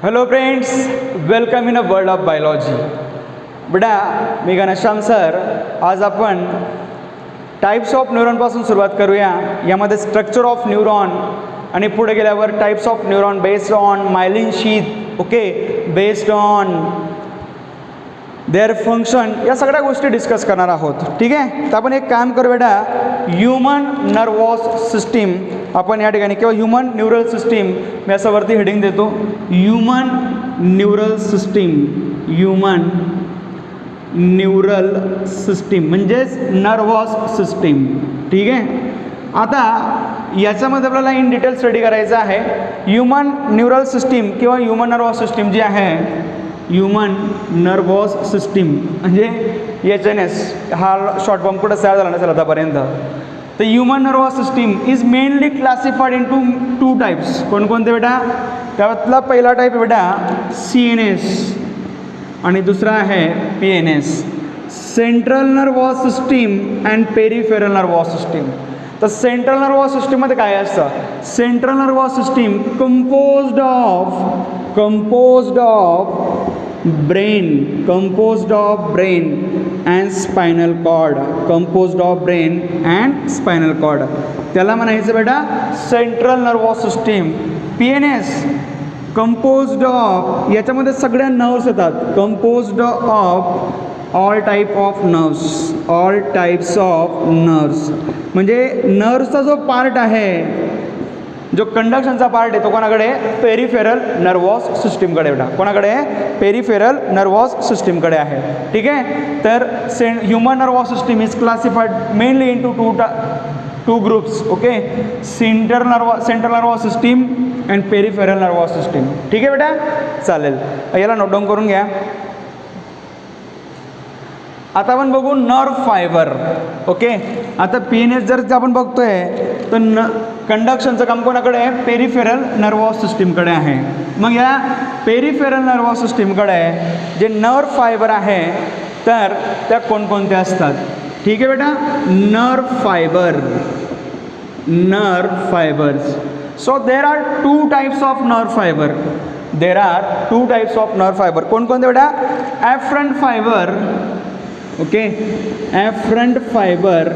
Hello friends, welcome in a world of biology. बेटा मी Ghanshyam sir. आज आपण टाईप्स ऑफ न्यूरॉनपासून सुरुवात करूया. यामध्ये स्ट्रक्चर ऑफ न्यूरॉन आणि पुढे गेल्यावर types of neuron based on myelin sheath, okay, based on their function, या सगळ्या गोष्टी डिस्कस करणार आहोत. ठीक आहे, तर आपण एक काम करू बेटा, ह्युमन नर्वस सिस्टीम आपण या ठिकाणी, किंवा ह्युमन न्यूरल सिस्टीम, मी असं वरती हेडिंग देतो, human neural system. Human neural system म्हणजेच नर्वस सिस्टीम. ठीक आहे, आता याच्यामध्ये आपल्याला इन डिटेल स्टडी करायचं आहे. ह्युमन न्यूरल सिस्टीम किंवा ह्युमन नर्वस सिस्टीम जी आहे, ह्युमन नर्वस सिस्टीम म्हणजे HNS, हा शॉर्ट फॉर्म कुठं तयार झाला नसेल आतापर्यंत. तर human nervous system is mainly classified in two types. कोणकोणते बेटा? त्यातला पहिला टाईप बेटा CNS आणि दुसरा आहे PNS, central nervous system and peripheral nervous system. तर सेंट्रल नर्वस सिस्टीममध्ये काय असतं? Central nervous system composed of brain and spinal cord. Composed of brain and spinal cord, त्याला म्हणायचं बेटा central nervous system. PNS composed of, याच्यामध्ये सगळ्या nerves येतात. Composed of all types of nerves म्हणजे नर्व्सचा जो पार्ट आहे, जो कंडक्शनचा पार्ट आहे, तो कोणाकडे? पेरिफेरल नर्वस सिस्टीमकडे बेटा. कोणाकडे? पेरिफेरल नर्वस सिस्टीमकडे आहे. ठीक आहे, तर human nervous system is classified mainly in two groups. Okay, central nervous system and peripheral nervous system. ठीक आहे बेटा, चालेल, याला नोट डाऊन करून घ्या. आता आपण बघू नर्व फायबर. ओके, आता PNS जर आपण बघतोय तर कंडक्शनचं काम कोणाकडे आहे? पेरिफेरल नर्वस सिस्टीमकडे आहे. मग या पेरिफेरल नर्वस सिस्टीमकडे जे नर्व फायबर आहे, तर त्या कोणकोणत्या असतात? ठीक आहे बेटा, nerve fibres. So there are two types of nerve fibre. कोणकोणते बेटा? Afferent fibre. Okay, afferent fibre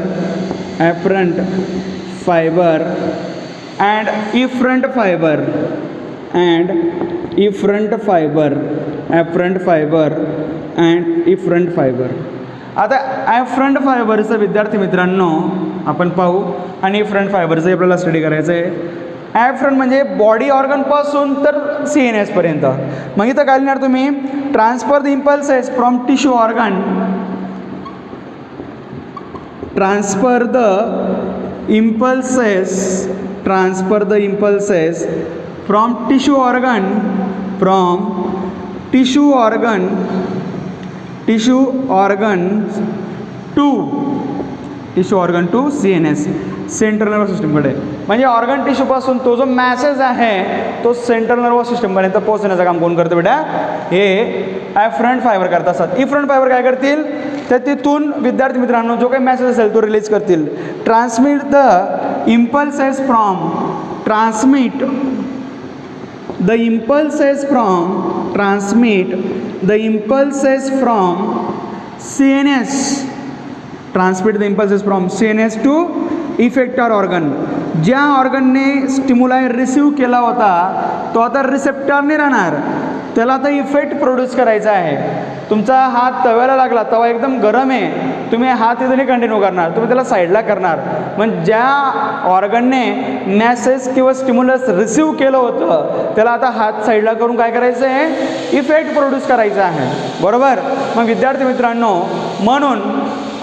and efferent fibre. आता ॲफरंट फायबरचं विद्यार्थी मित्रांनो आपण पाहू, आणि इफरंट फायबरचं आपल्याला स्टडी करायचं आहे. ॲफरंट म्हणजे बॉडी ऑर्गनपासून तर CNS पर्यंत. मग इथं काय लिहिणार तुम्ही? Transfer the impulses from tissue organ, transfer the impulses from tissue organ to CNS, central nervous सिस्टीमकडे. म्हणजे ऑर्गन टिश्यूपासून तो जो मॅसेज आहे तो सेंट्रल नर्वस सिस्टीमपर्यंत पोहोचण्याचं काम कोण करतं बेटा? हे ॲफरंट फायबर करत असतात. इफरंट फायबर काय करतील? तर तिथून विद्यार्थी मित्रांनो जो काही मॅसेज असेल तो रिलीज करतील. Transmit the impulses from CNS to effector organ. ज्या ऑर्गनने स्टिम्युलाय रिसीव केला होता तो आता रिसेप्टरने राहणार, त्याला आता इफेक्ट प्रोड्यूस करायचा आहे. तुमचा हात तव्याला लागला, तवा एकदम गरम आहे, तुम्ही हात इथून कंटिन्यू करणार, तुम्ही त्याला साईडला करणार. मग ज्या ऑर्गनने मॅसेज किंवा स्टिम्युलस रिसीव केलं होतं त्याला आता हात साईडला करून काय करायचं आहे? इफेक्ट प्रोड्यूस करायचा आहे. बरोबर? मग विद्यार्थी मित्रांनो, म्हणून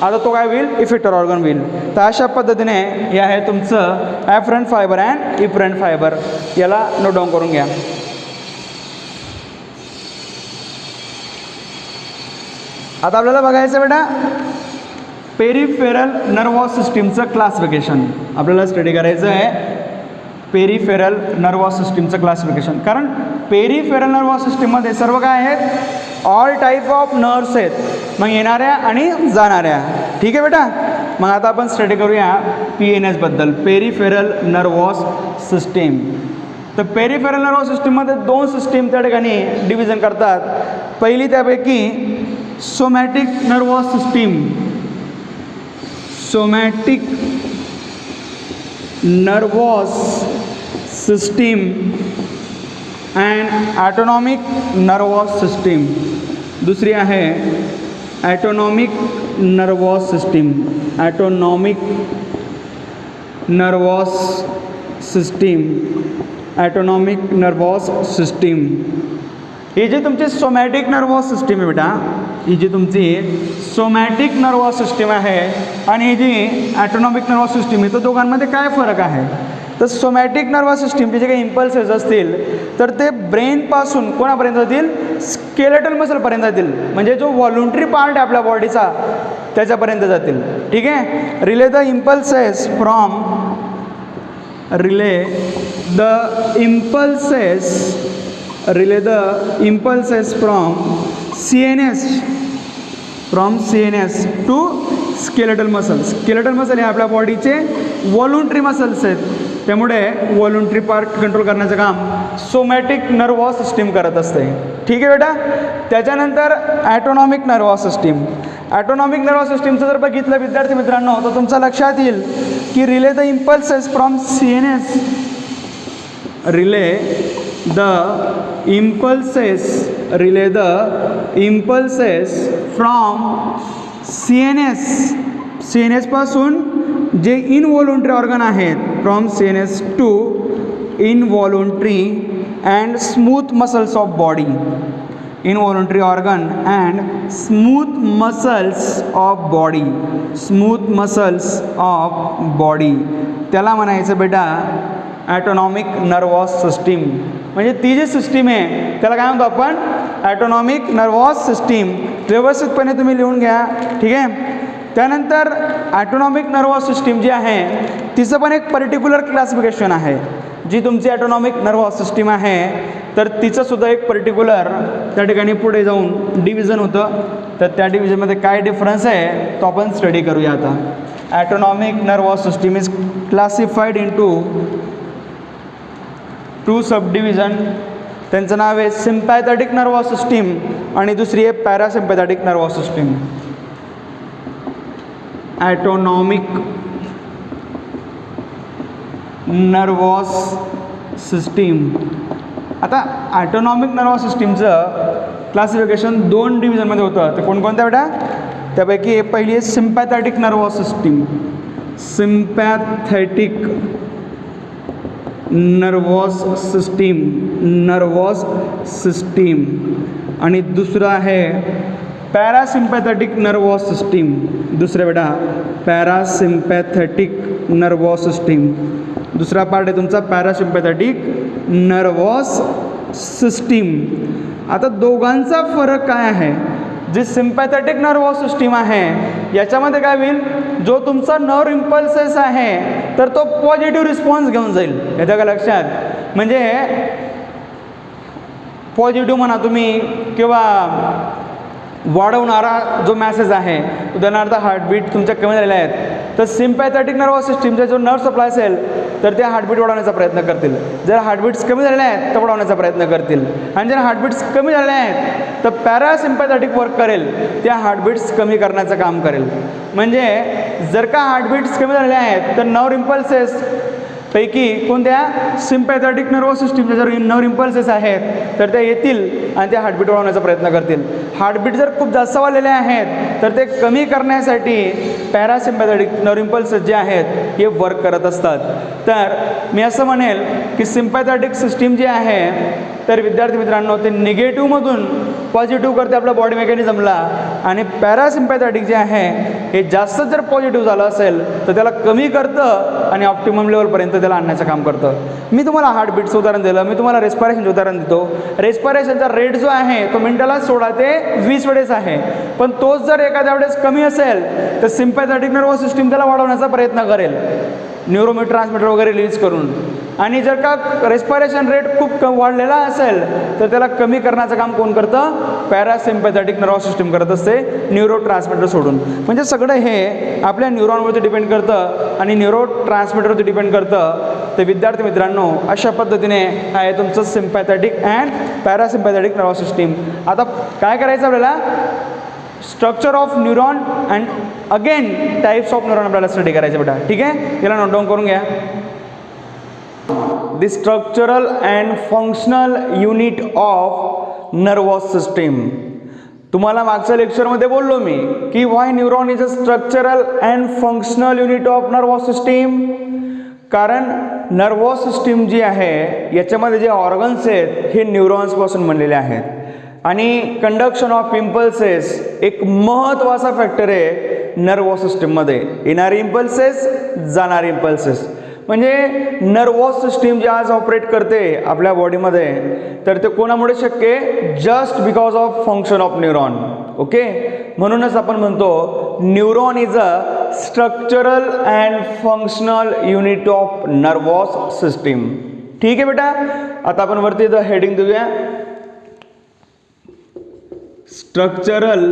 आता तो काय होईल? इफेक्टर ऑर्गन होईल. तर अशा पद्धतीने हे आहे तुमचं ॲफरंट फायबर अँड इफरंट फायबर. याला नोट डाऊन करून घ्या. आता आपल्याला बघायचं बेटा पेरिफेरल नर्वस सिस्टीमचं क्लासिफिकेशन. आपल्याला स्टडी करायचं आहे पेरिफेरल नर्वस सिस्टीमचं क्लासिफिकेशन. कारण पेरिफेरल नर्वस सिस्टीममध्ये सर्व काय आहेत? ऑल टाईप ऑफ नर्व्स आहेत, मग येणाऱ्या आणि जाणाऱ्या. ठीक आहे बेटा, मग आता आपण स्टडी करूया PNS बद्दल, पेरिफेरल नर्वस सिस्टीम. तर पेरिफेरल नर्वस सिस्टीममध्ये दोन सिस्टीम त्या ठिकाणी डिव्हिजन करतात. पहिली त्यापैकी somatic nervous system, somatic nervous system and autonomic nervous system. दुसरी आहे autonomic nervous system, autonomic nervous system, autonomic nervous system. ही जी तुमची सोमॅटिक नर्वस सिस्टीम आहे बेटा, ही जी तुमची सोमॅटिक नर्वस सिस्टीम आहे आणि ही जी ॲटोनॉमिक नर्वस सिस्टीम आहे, तर दोघांमध्ये काय फरक आहे? तर सोमॅटिक नर्वस सिस्टीमचे जे काही इम्पल्सेस असतील तर ते ब्रेनपासून कोणापर्यंत जातील? स्केलेटल मसलपर्यंत जातील, म्हणजे जो व्हॉलंटरी पार्ट आहे आपल्या बॉडीचा त्याच्यापर्यंत जातील. ठीक आहे. Relay the impulses from, relay the impulses from CNS to skeletal muscle. Skeletal muscle हे आपल्या बॉडीचे व्हॉलंटरी मसल्स आहेत, त्यामुळे व्हॉलंटरी पार्ट कंट्रोल करण्याचं काम सोमॅटिक नर्वस सिस्टीम करत असते. ठीक आहे बेटा. त्याच्यानंतर autonomic nervous system. Autonomic nervous सिस्टीमचं जर बघितलं विद्यार्थी मित्रांनो तर तुमच्या लक्षात येईल की relay the impulses from CNS, relay the impulses from CNS पासून जे इनव्हॉलंटरी ऑर्गन आहेत, from CNS to involuntary and smooth muscles of body, involuntary organ and smooth muscles of body, smooth muscles of body, त्याला म्हणायचं बेटा ॲटोनॉमिक nervous system. म्हणजे ती जी system आहे त्याला काय म्हणतो आपण? ॲटोनॉमिक नर्वस सिस्टीम. व्यवस्थितपणे तुम्ही लिहून घ्या. ठीक आहे. त्यानंतर ॲटोनॉमिक नर्वस सिस्टीम जी आहे तिचं पण एक पर्टिक्युलर क्लासिफिकेशन आहे. जी तुमची ॲटोनॉमिक नर्वस सिस्टीम आहे तर तिचंसुद्धा एक पर्टिक्युलर त्या ठिकाणी पुढे जाऊन डिव्हिजन होतं. तर त्या डिव्हिजनमध्ये काय डिफरन्स आहे तो आपण स्टडी करूया आता. Autonomic nervous system is classified into 2 subdivision. त्यांचं नाव आहे सिम्पॅथॅटिक नर्वस सिस्टीम आणि दुसरी आहे parasympathetic nervous system. Autonomic nervous system. आता ॲटोनॉमिक नर्वस सिस्टीमचं क्लासिफिकेशन 2 डिव्हिजनमध्ये होतं. ते कोणकोणत्या बेटा? त्यापैकी पहिली आहे sympathetic nervous system, sympathetic nervous system आणि दुसरं आहे पॅरासिम्पॅथॅटिक नर्वस सिस्टीम. दुसरं बेटा पॅरासिम्पॅथॅटिक नर्वस सिस्टीम. दुसरा पार्ट आहे तुमचा पॅरासिम्पॅथॅटिक नर्वस सिस्टीम. आता दोघांचा फरक काय आहे? जी सिम्पॅथॅटिक नर्वस सिस्टीम आहे याच्यामध्ये काय होईल? जो तुमचा नर्व इम्पल्सेस आहे तर तो पॉझिटिव्ह रिस्पॉन्स घेऊन जाईल. येतं का लक्षात? म्हणजे पॉझिटिव्ह म्हणा तुम्ही किंवा वाढवणारा जो मॅसेज आहे, उदाहरणार्थ हार्टबीट तुमच्या कमी झालेल्या आहेत तर सिम्पॅथॅटिक नर्वस सिस्टीमचा जो नर्व सप्लाय असेल तर त्या हार्टबीट वाढवण्याचा प्रयत्न करतील. जर हार्टबीट्स कमी झालेल्या आहेत तर वाढवण्याचा प्रयत्न करतील. आणि जर हार्टबीट्स कमी झालेल्या आहेत तर पॅरासिम्पॅथॅटिक वर्क करेल, त्या हार्टबीट्स कमी करण्याचं काम करेल. म्हणजे जर का हार्टबीट्स कमी झालेल्या आहेत तर नर्व इम्पल्सेस पैकी कोणत्या? सिम्पॅथॅटिक नर्वस सिस्टीमच्या जर नर्व इम्पल्सेस आहेत तर त्या येतील आणि त्या हार्टबीट वाढवण्याचा प्रयत्न करतील. हार्टबीट जर खूप जास्त वाढलेले आहेत तर ते कमी करण्यासाठी पॅरासिम्पॅथॅटिक नर्व इम्पल्सेस जे आहेत हे वर्क करत असतात. तर मी असं म्हणेल की सिम्पॅथॅटिक सिस्टीम जी आहे तर विद्यार्थी मित्रांनो ते निगेटिव्हमधून पॉझिटिव्ह करते आपल्या बॉडी मेकॅनिझमला, आणि पॅरासिम्पॅथॅटिक जे आहे हे जास्त जर पॉझिटिव्ह झालं असेल तर त्याला कमी करतं आणि ऑप्टिमम लेवलपर्यंत त्याला आणण्याचं काम करतं. मी तुम्हाला हार्टबीटचं उदाहरण दिलं, मी तुम्हाला रेस्पिरेशनचं उदाहरण देतो. रेस्पिरेशनचा रेट जो आहे तो मिनिटाला 16 ते 20 वेळेस आहे, पण तोच जर एखाद्या वेळेस कमी असेल तर सिम्पॅथॅटिक नर्वस सिस्टीम त्याला वाढवण्याचा प्रयत्न करेल न्यूरोट्रान्समीटर वगैरे रिलीज करून. आणि जर का रेस्पिरेशन रेट खूप वाढलेला असेल तर त्याला कमी करण्याचं काम कोण करतं? पॅरासिम्पॅथॅटिक नर्वस सिस्टीम करत असते न्यूरो ट्रान्समीटर सोडून. म्हणजे सगळं हे आपल्या न्यूरॉनवरती डिपेंड करतं आणि न्यूरो ट्रान्समीटरवरती डिपेंड करतं. ते विद्यार्थी मित्रांनो अशा पद्धतीने आहे तुमचं sympathetic and parasympathetic nervous system. आता काय करायचं आपल्याला, structure of neuron and again types of neuron आपल्याला स्टडी करायचं बेटा. ठीक आहे, याला नोट डाऊन करून घ्या. The structural and functional unit of nervous system. तुम्हाला मागच्या लेक्चरमध्ये बोललो मी की why neuron is a structural and functional unit of nervous system. कारण नर्वस सिस्टीम जी आहे याच्यामध्ये जे ऑर्गन्स आहेत हे न्यूरॉन्सपासून बनलेले आहेत आणि कंडक्शन ऑफ इम्पल्सेस एक महत्त्वाचा फॅक्टर आहे नर्वस सिस्टीममध्ये. येणारे इम्पल्सेस, जाणारे इम्पल्सेस. म्हणजे नर्वस सिस्टीम जे आज ऑपरेट करते आपल्या बॉडीमध्ये तर ते कोणामुळे शक्य आहे, just because of function of neuron. Okay, म्हणूनच आपण म्हणतो neuron is a structural and functional unit of nervous system. ठीक आहे बेटा, आता आपण वरती हेडिंग देऊया, structural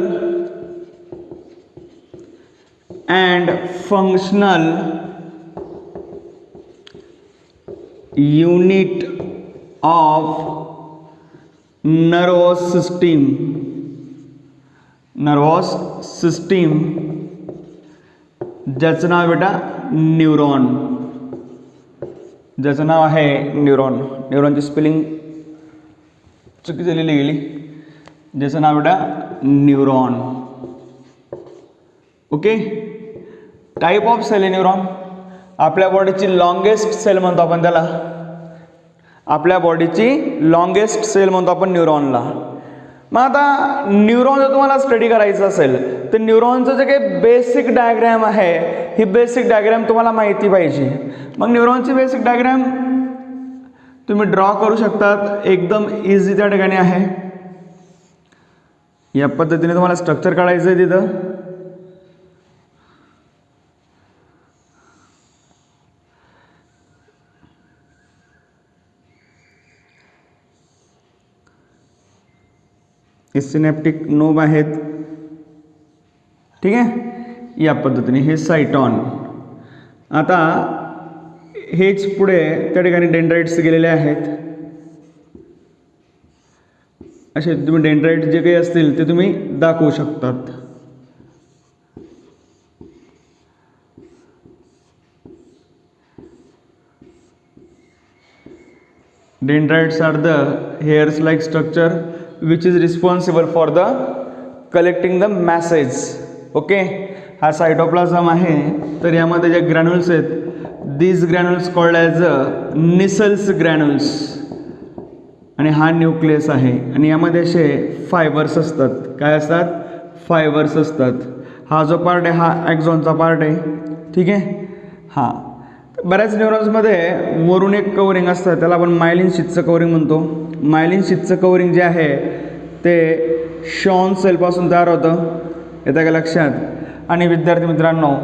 and functional unit of nervous system. Nervous system ज्याचं नाव बेटा न्यूरॉन, ज्याचं नाव आहे न्यूरॉन. न्यूरॉनची स्पेलिंग चुकी झालेली गेली. ज्याचं नाव बेटा neuron. Okay, type of cell आहे न्यूरॉन. आपल्या बॉडीची लॉंगेस्ट सेल म्हणतो आपण त्याला, आपल्या बॉडीची लॉंगेस्ट सेल म्हणतो आपण न्यूरॉनला. मग आता न्यूरॉन जर तुम्हाला स्टडी करायचं असेल तर न्यूरॉनचं जे काही बेसिक डायग्रॅम आहे ही बेसिक डायग्रॅम तुम्हाला माहिती पाहिजे. मग न्यूरॉनची बेसिक डायग्रॅम तुम्ही ड्रॉ करू शकतात, एकदम इझी त्या ठिकाणी आहे. या पद्धतीने तुम्हाला स्ट्रक्चर काढायचं आहे तिथं. हे सिनॅप्टिक नोब आहेत. ठीक आहे, या पद्धतीने हे सायटॉन. आता हेच पुढे त्या ठिकाणी डेंड्राइट्स गेलेले आहेत. असे तुम्ही डेंड्राइट्स जे काही असतील ते तुम्ही दाखवू शकतात. Dendrites are the hairs like structure which is responsible for the collecting the message. Okay, हा सायटोप्लाझम आहे. तर यामध्ये जे ग्रॅन्युल्स आहेत these granules called as Nissl's granules आणि हा न्यूक्लियस आहे आणि यामध्ये असे फायबर्स असतात. काय असतात? फायबर्स असतात. हा जो पार्ट आहे हा ॲक्झॉनचा पार्ट आहे. ठीक आहे. हां, बऱ्याच न्यूरॉन्समध्ये वरून एक कवरिंग असतं त्याला आपण मायलिन शीथचं कवरिंग म्हणतो. मायलिन शीथचं कवरिंग जे आहे ते शॉन सेलपासून तयार होतं. येतं का लक्षात? आणि विद्यार्थी मित्रांनो,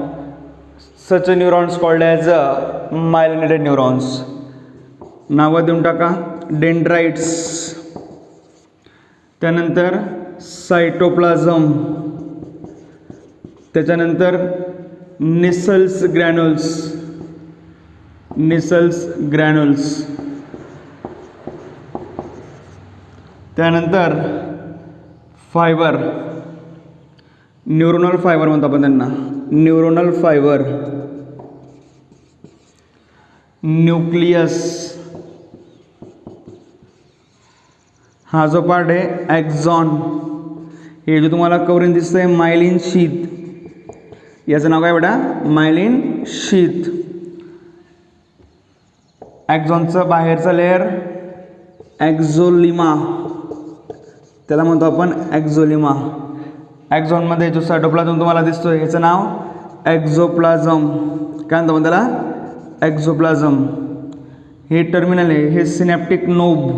such neurons called as myelinated neurons. नावं देऊन टाका. डेंड्राइट्स, त्यानंतर सायटोप्लाझम, त्याच्यानंतर निसल्स ग्रॅन्युल्स, निसल्स ग्रॅन्युल्स, त्यानंतर फायबर, न्यूरोनल फायबर म्हणतो आपण त्यांना, न्यूरोनल फायबर, न्यूक्लियस, हा जो पार्ट आहे ॲक्झॉन, हे जे तुम्हाला कवरिंग दिसतंय मायलिन शीथ, याचं नाव काय बेटा? Myelin sheath. ॲक्झॉनचं बाहेरचा लेअर ॲक्झोलिमा, त्याला म्हणतो आपण ॲक्झोलिमा. ॲक्झॉनमध्ये जो सायटोप्लाझम तुम्हाला दिसतोय याचं नाव ॲक्झोप्लाझम. काय म्हणतो आपण त्याला? ॲक्झोप्लाझम. हे टर्मिनल आहे, हे सिनॅप्टिक नोब.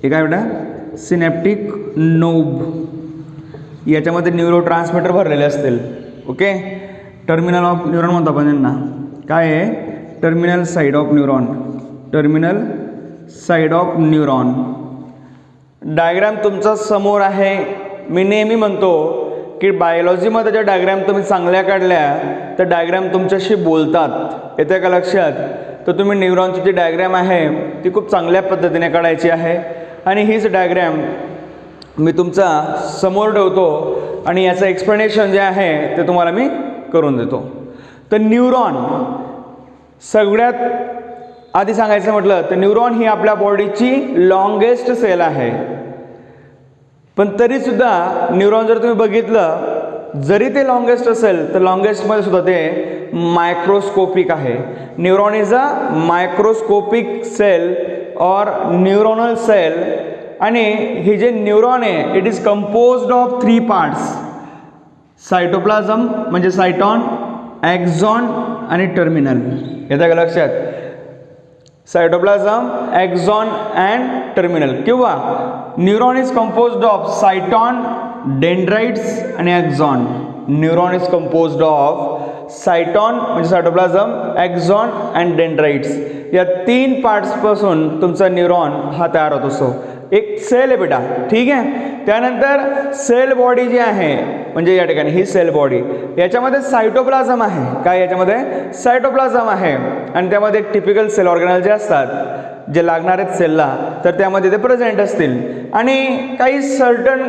हे काय बेटा? Synaptic knob. याच्यामध्ये न्यूरो ट्रान्समीटर भरलेले असतील. ओके, टर्मिनल ऑफ न्यूरॉन म्हणतो आपण यांना. काय आहे? Terminal side of neuron. Terminal side of neuron. Diagram तुमचा समोर आहे. मी नेहमी म्हणतो की बायोलॉजीमध्ये ज्या डायग्राम तुम्ही चांगल्या काढल्या तर डायग्राम तुमच्याशी बोलतात. येते का लक्षात? तर तुम्ही न्यूरॉनची जी डायग्राम आहे ती खूप चांगल्या पद्धतीने काढायची आहे आणि हीच डायग्राम मी तुमचा समोर ठेवतो आणि याचं एक्सप्लेनेशन जे आहे ते तुम्हाला मी करून देतो. तर न्यूरॉन सगळ्यात आधी सांगायचं म्हटलं तर न्यूरॉन ही आपल्या बॉडीची लॉंगेस्ट सेल आहे. पण तरीसुद्धा न्यूरॉन जर तुम्ही बघितलं जरी ते लॉंगेस्ट असेल तर लॉंगेस्टमध्ये सुद्धा ते मायक्रोस्कोपिक आहे. Neuron is a microscopic cell और न्यूरोनल सेल आणि हे जे न्यूरॉन आहे it is composed of 3 parts. Cytoplasm म्हणजे सायटॉन, एक्झॉन आणि टर्मिनल. येतं का लक्षात? Cytoplasm, axon and terminal. किंवा neuron is composed of cyton, dendrites आणि axon. Neuron is composed of cyton म्हणजे सायटोप्लाझम, एक्झॉन अँड डेंड्राइट्स. या 3 पार्ट्सपासून तुमचा न्यूरॉन हा तयार होत असतो. एक सेल आहे बेटा, ठीक आहे. त्यानंतर सेल बॉडी जी आहे म्हणजे या ठिकाणी ही सेल बॉडी याच्यामध्ये सायटोप्लाझम आहे. काय याच्यामध्ये? सायटोप्लाझम आहे आणि त्यामध्ये एक टिपिकल सेल ऑर्गॅनल जे असतात जे लागणार आहेत सेलला तर त्यामध्ये ते प्रेझेंट असतील आणि काही सर्टन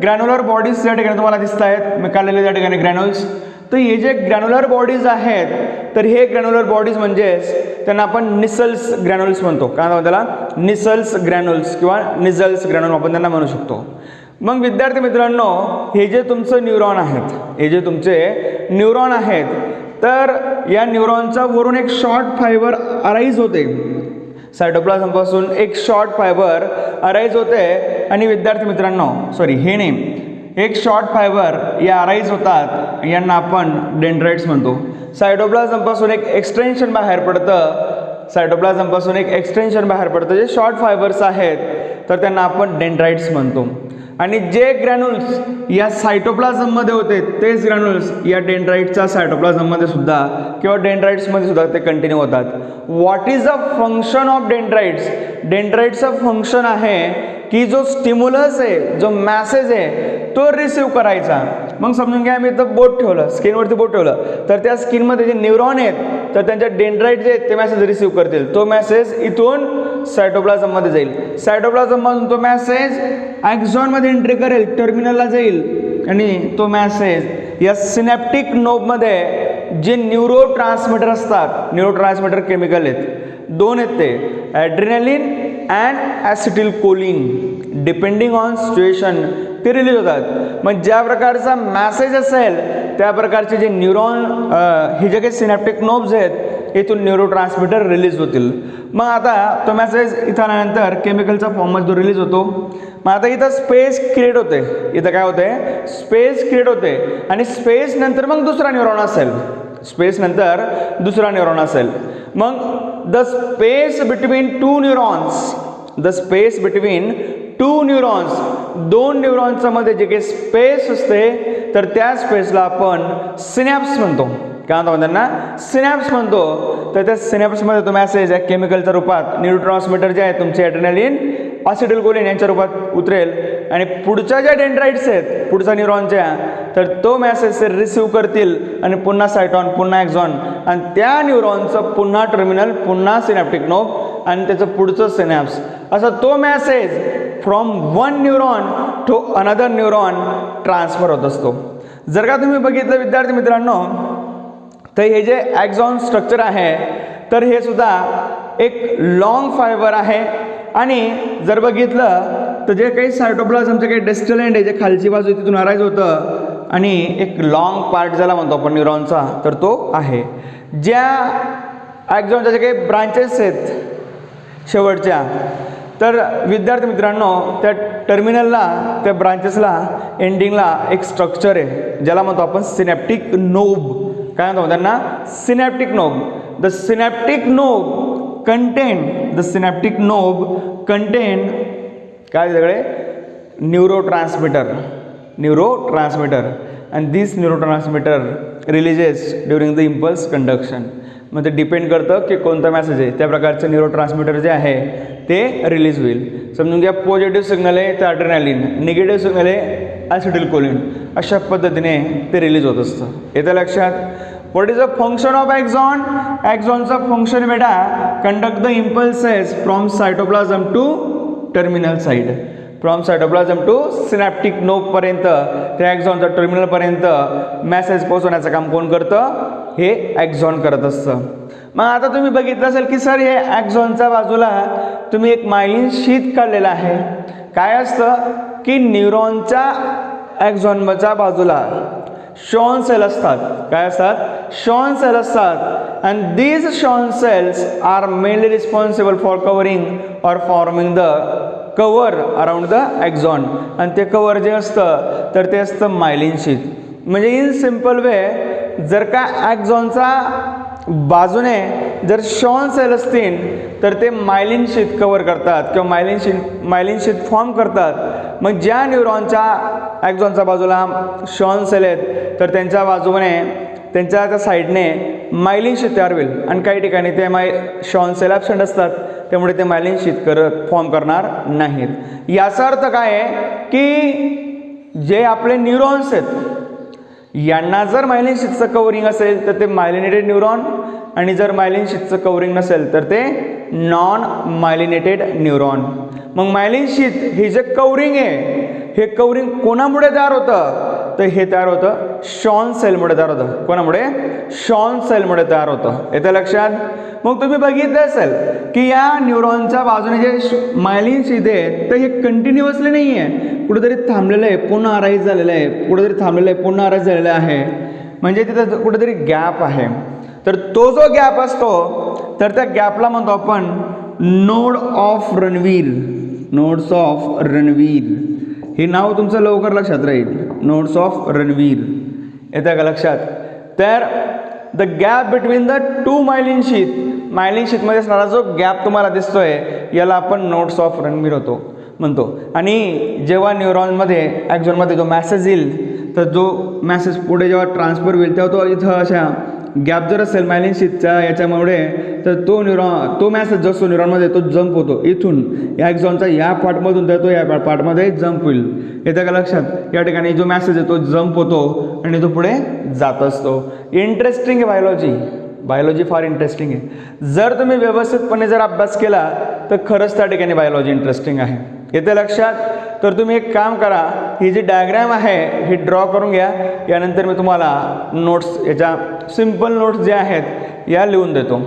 ग्रॅन्युलर बॉडीज या ठिकाणी तुम्हाला दिसत आहेत. मी काढलेले त्या ठिकाणी ग्रॅन्युल्स. तर हे जे ग्रॅन्युलर बॉडीज आहेत तर हे ग्रॅन्युलर बॉडीज म्हणजेच त्यांना आपण निसल्स ग्रॅन्युल्स म्हणतो. काय म्हणतो त्याला? निसल्स ग्रॅन्युल्स किंवा निझल्स ग्रॅन्युल आपण त्यांना म्हणू शकतो. मग विद्यार्थी मित्रांनो हे जे तुमचं न्यूरॉन आहेत हे जे तुमचे न्यूरॉन आहेत तर या न्यूरॉनचा वरून एक शॉर्ट फायबर अराईज होते. सायटोप्लाझमपासून एक शॉर्ट फायबर अराईज होते आणि विद्यार्थी मित्रांनो हे नाही एक शॉर्ट फायबर या अराईज होतात यांना आपण डेंड्राइट्स म्हणतो. सायटोप्लाझमपासून एक एक्सटेन्शन बाहेर पडतं. सायटोप्लाझमपासून एक एक्सटेन्शन बाहेर पडतं जे शॉर्ट फायबर्स आहेत तर त्यांना आपण डेंड्राइट्स म्हणतो. आणि जे ग्रॅन्युल्स या सायटोप्लाझममध्ये होते तेच ग्रॅन्युल्स या डेंड्राइटच्या सायटोप्लाझममध्ये सुद्धा किंवा डेंड्राइट्समध्ये सुद्धा ते कंटिन्यू होतात. What is the function of dendrites? डेंड्राइटचं फंक्शन आहे की जो स्टिम्युलस आहे जो मॅसेज आहे तो रिसीव करायचा. मग समजून घ्या मी इथं बोट ठेवलं स्किनवरती बोट ठेवलं तर त्या स्किनमध्ये जे न्यूरॉन आहेत तर त्यांच्या डेंड्राइट जे आहेत ते मॅसेज रिसीव्ह करतील. तो मॅसेज इथून सायटोप्लाझममध्ये जाईल. सायटोप्लाझममधून तो मॅसेज एक्झॉनमध्ये एंट्री करेल, टर्मिनलला जाईल आणि तो मॅसेज या सिनॅप्टिक नोबमध्ये जे न्यूरो ट्रान्समीटर असतात. न्यूरो ट्रान्समीटर केमिकल आहेत 2 आहेत ते ॲड्रिनलिन and acetylcholine depending on situation ते रिलीज होतात. मग ज्या प्रकारचा मॅसेज असेल त्या प्रकारचे जे न्यूरॉन हे जे काही सिनॅप्टिक नोब्स आहेत इथून न्यूरो ट्रान्समीटर रिलीज होतील. मग आता तो मॅसेज इथं आल्यानंतर केमिकलचा फॉर्ममध्ये जो रिलीज होतो. मग आता इथं स्पेस क्रिएट होते. इथं काय होते? स्पेस क्रिएट होते आणि स्पेस नंतर मग दुसरा न्यूरॉन असेल. स्पेस नंतर दुसरा न्यूरॉन असेल. मग द स्पेस बिटवीन 2 न्यूरॉन्स दोन न्यूरॉन्सच्या मध्ये जे काही स्पेस असते तर त्या स्पेसला आपण सिनॅप्स म्हणतो. काय म्हणतो त्यांना? सिनॅप्स म्हणतो. तर त्या सिनॅप्समध्ये तो मॅसेज या केमिकलच्या रूपात न्यूरोट्रान्समीटर जे आहे तुमचे ॲड्रिनलिन ॲसिटिलकोलिन यांच्या रूपात उतरेल आणि पुढच्या ज्या डेंड्राइट्स आहेत पुढच्या न्यूरॉनच्या तर तो मॅसेज रिसीव्ह करतील आणि पुन्हा सायटॉन पुन्हा एक्झॉन आणि त्या न्यूरॉनचं पुन्हा टर्मिनल पुन्हा सिनॅप्टिक नोब आणि त्याचं पुढचं सिनॅप्स असा तो message from one neuron to another neuron transfer होत असतो. जर का तुम्ही बघितलं विद्यार्थी मित्रांनो तर हे जे ॲक्झॉन स्ट्रक्चर आहे तर हे सुद्धा एक लॉंग फायबर आहे आणि जर बघितलं तर जे काही सायटोप्लाझमचे काही डिस्टल एंड आहे जे खालची बाजू तिथून अराईज होतं आणि एक लॉंग पार्ट ज्याला म्हणतो आपण न्यूरॉनचा तर तो आहे. ज्या ॲक्झॉनच्या जे काही ब्रांचेस आहेत शेवटच्या तर विद्यार्थी मित्रांनो त्या टर्मिनलला त्या ब्रांचेसला एंडिंगला एक स्ट्रक्चर आहे ज्याला म्हणतो आपण सिनॅप्टिक नोब. काय म्हणतो त्यांना? Synaptic knob. The synaptic knob contain काय सगळे neurotransmitter and this neurotransmitter releases during the impulse conduction. मग ते डिपेंड करतं की कोणता मेसेज आहे त्या प्रकारचं न्यूरोट्रान्समीटर जे आहे ते रिलीज होईल. समजून घ्या पॉझिटिव्ह सिग्नल आहे तर ॲड्रेनालिन, निगेटिव्ह सिग्नल आहे ॲसिटिलकोलिन, अशा पद्धतीने ते रिलीज होत असतं. येतं लक्षात. What is the function of axon? ॲक्झॉनचं फंक्शन बेटा conduct the impulses from cytoplasm to terminal side, from cytoplasm to synaptic नोबपर्यंत त्या ॲक्झॉनच्या टर्मिनलपर्यंत मेसेज पोहोचवण्याचं काम कोण करतं? हे ॲक्झॉन करत असतं. मग आता तुम्ही बघितलं असेल की सर हे ॲक्झॉनच्या बाजूला तुम्ही एक मायलिन शीथ काढलेला आहे. काय असतं की न्यूरॉनच्या ॲक्झॉनच्या बाजूला शॉन सेल असतात. काय असतात? शॉन सेल असतात. And these Schwann cells are mainly responsible for covering or forming the cover around the axon. आणि ते कवर जे असतं तर ते असतं मायलिन शीथ. म्हणजे इन सिम्पल वे जर का ॲक्झॉनचा बाजूने जर शॉन सेल असतील तर ते मायलिन शीथ कवर करतात किंवा मायलिन शीथ फॉर्म करतात. मग ज्या न्यूरॉनच्या ॲक्झॉनच्या बाजूला शॉन सेल आहेत तर त्यांच्या बाजूने त्यांच्या त्या साईडने मायलिन शीथ तयार होईल. आणि काही ठिकाणी ते शॉन सेल ॲबसेंट असतात त्यामुळे ते मायलिन शीथ फॉर्म करणार नाहीत. याचा अर्थ काय आहे की जे आपले न्यूरॉन्स आहेत यांना जर मायलिन शीथचं कवरिंग असेल तर ते मायलिनेटेड न्यूरॉन, आणि जर मायलिन शीथचं कवरिंग नसेल तर ते नॉन मायलिनेटेड न्यूरॉन. मग मायलिन शीथ हे जे कवरिंग आहे हे कवरिंग कोणामुळे तयार होतं? तर हे तयार होतं शॉन सेलमुळे तयार होतं. कोणामुळे? शॉन सेलमुळे तयार होतं. येतं लक्षात. मग तुम्ही बघितलं असेल की या न्यूरॉनच्या बाजूने जे मायलिन शीथ आहे तर हे कंटिन्युअसली नाही आहे, कुठेतरी थांबलेलं आहे, पुन्हा अराईज झालेलं आहे, कुठेतरी थांबलेलं आहे, पुन्हा अराईज झालेलं आहे. म्हणजे तिथं कुठेतरी गॅप आहे. तर तो जो गॅप असतो तर त्या गॅपला म्हणतो आपण node of Ranvier. Nodes of Ranvier हे नाव तुमचं लवकर लक्षात राहील. Nodes of Ranvier. येतं का लक्षात. तर the gap between the two myelin sheath, myelin शीथमध्ये असणारा जो गॅप तुम्हाला दिसतोय याला आपण नोड्स ऑफ रणवीर म्हणतो. आणि जेव्हा न्यूरॉनमध्ये ॲक्झॉनमध्ये जो मॅसेज येईल तर जो मॅसेज पुढे जेव्हा ट्रान्सफर होईल तेव्हा तो इथं अशा गॅप जर असेल मायलिन शीथच्या याच्यामुळे तर तो मॅसेज जो असतो न्यूरॉनमध्ये तो जंप होतो इथून या ॲक्झॉनचा या पार्टमधून तर तो या पार्टमध्ये जंप होईल. येतं का लक्षात. या ठिकाणी जो मॅसेज आहे तो जंप होतो आणि तो पुढे जात असतो. इंटरेस्टिंग आहे बायोलॉजी फार इंटरेस्टिंग आहे. जर तुम्ही व्यवस्थितपणे जर अभ्यास केला तर खरंच त्या ठिकाणी बायोलॉजी इंटरेस्टिंग आहे. येते लक्षात. तर तुम्ही एक काम करा, ही जी डायग्रॅम आहे ही ड्रॉ करून घ्या. यानंतर मी तुम्हाला नोट्स याच्या सिम्पल नोट्स जे आहेत या लिहून देतो.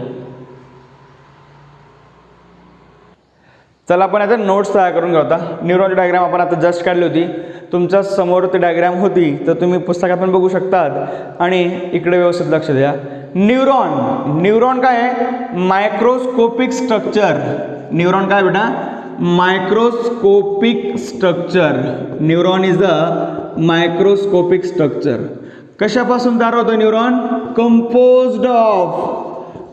चला आपण आता नोट्स तयार करून घेऊ. आता न्यूरॉनची डायग्रॅम आपण आता जस्ट काढली होती, तुमच्या समोर ती डायग्रॅम होती तर तुम्ही पुस्तकात पण बघू शकतात आणि इकडे व्यवस्थित लक्ष द्या. न्यूरॉन काय आहे? Microscopic structure. न्यूरॉन काय बेटा? Microscopic structure. Neuron is the microscopic structure. कशापासून तयार होतं neuron?